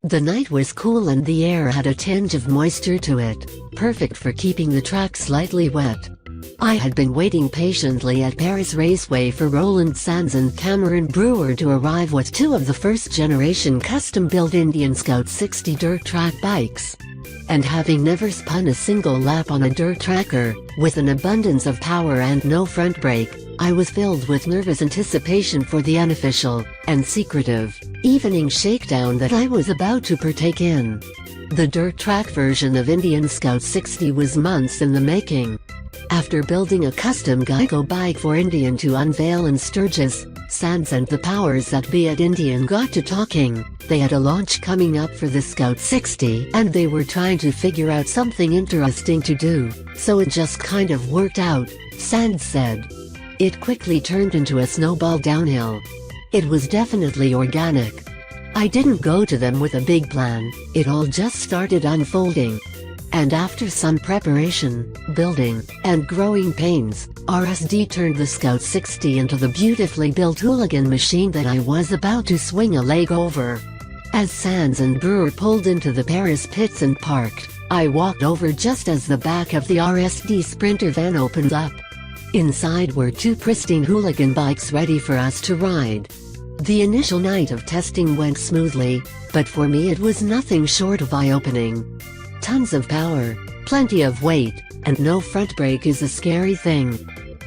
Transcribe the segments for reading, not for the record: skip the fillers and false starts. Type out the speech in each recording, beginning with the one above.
The night was cool and the air had a tinge of moisture to it, perfect for keeping the track slightly wet. I had been waiting patiently at Paris Raceway for Roland Sands and Cameron Brewer to arrive with two of the first-generation custom-built Indian Scout 60 dirt track bikes. And having never spun a single lap on a dirt tracker, with an abundance of power and no front brake, I was filled with nervous anticipation for the unofficial, and secretive, evening shakedown that I was about to partake in. The dirt track version of Indian Scout 60 was months in the making. After building a custom Geico bike for Indian to unveil in Sturgis, Sands and the powers that be at Indian got to talking. They had a launch coming up for the Scout 60 and they were trying to figure out something interesting to do, so it just kind of worked out, Sands said. It quickly turned into a snowball downhill. It was definitely organic. I didn't go to them with a big plan, it all just started unfolding. And after some preparation, building, and growing pains, RSD turned the Scout 60 into the beautifully built Hooligan machine that I was about to swing a leg over. As Sands and Brewer pulled into the Paris pits and parked, I walked over just as the back of the RSD Sprinter van opened up. Inside were two pristine Hooligan bikes ready for us to ride. The initial night of testing went smoothly, but for me it was nothing short of eye-opening. Tons of power, plenty of weight, and no front brake is a scary thing.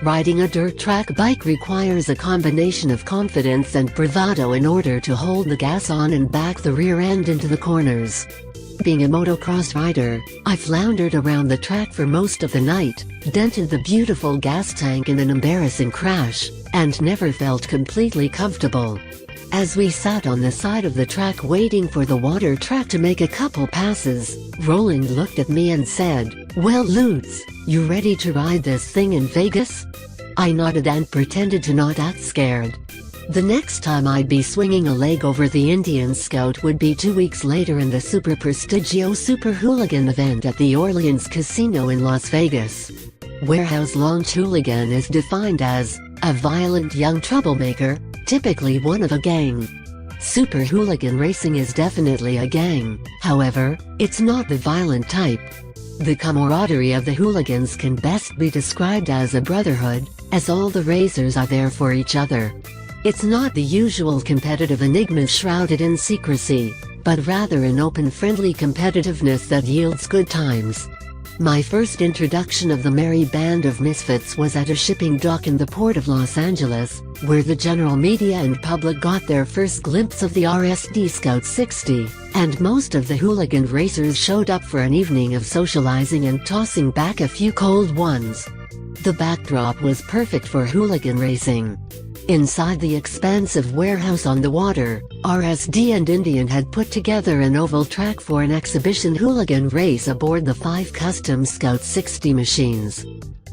Riding a dirt track bike requires a combination of confidence and bravado in order to hold the gas on and back the rear end into the corners. Being a motocross rider, I floundered around the track for most of the night, dented the beautiful gas tank in an embarrassing crash, and never felt completely comfortable. As we sat on the side of the track waiting for the water track to make a couple passes, Roland looked at me and said, "Well Lutz, you ready to ride this thing in Vegas?" I nodded and pretended to not act scared. The next time I'd be swinging a leg over the Indian Scout would be 2 weeks later in the super prestigio Super Hooligan event at the Orleans Casino in Las Vegas. Warehouse launch Hooligan is defined as a violent young troublemaker, typically one of a gang. Super Hooligan racing is definitely a gang, however, it's not the violent type. The camaraderie of the hooligans can best be described as a brotherhood, as all the racers are there for each other. It's not the usual competitive enigmas shrouded in secrecy, but rather an open friendly competitiveness that yields good times. My first introduction of the merry band of misfits was at a shipping dock in the port of Los Angeles, where the general media and public got their first glimpse of the RSD Scout 60, and most of the Hooligan racers showed up for an evening of socializing and tossing back a few cold ones. The backdrop was perfect for Hooligan racing. Inside the expansive warehouse on the water, RSD and Indian had put together an oval track for an exhibition Hooligan race aboard the 5 custom Scout 60 machines.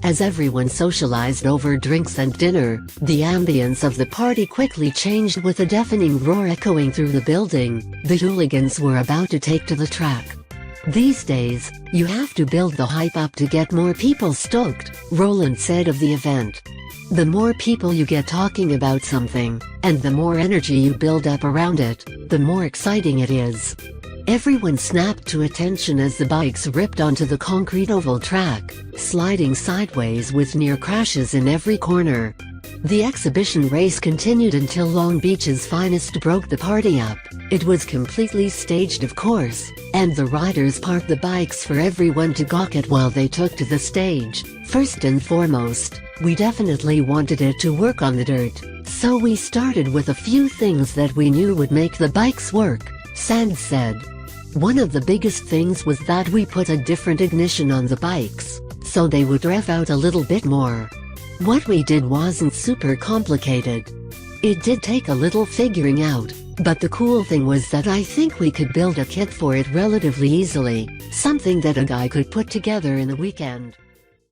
As everyone socialized over drinks and dinner, the ambience of the party quickly changed with a deafening roar echoing through the building. The Hooligans were about to take to the track. These days, you have to build the hype up to get more people stoked, Roland said of the event. The more people you get talking about something, and the more energy you build up around it, the more exciting it is. Everyone snapped to attention as the bikes ripped onto the concrete oval track, sliding sideways with near crashes in every corner. The exhibition race continued until Long Beach's finest broke the party up. It was completely staged of course, and the riders parked the bikes for everyone to gawk at while they took to the stage. First and foremost, we definitely wanted it to work on the dirt, so we started with a few things that we knew would make the bikes work, Sands said. One of the biggest things was that we put a different ignition on the bikes, so they would rev out a little bit more. What we did wasn't super complicated. It did take a little figuring out, but the cool thing was that I think we could build a kit for it relatively easily, something that a guy could put together in a weekend.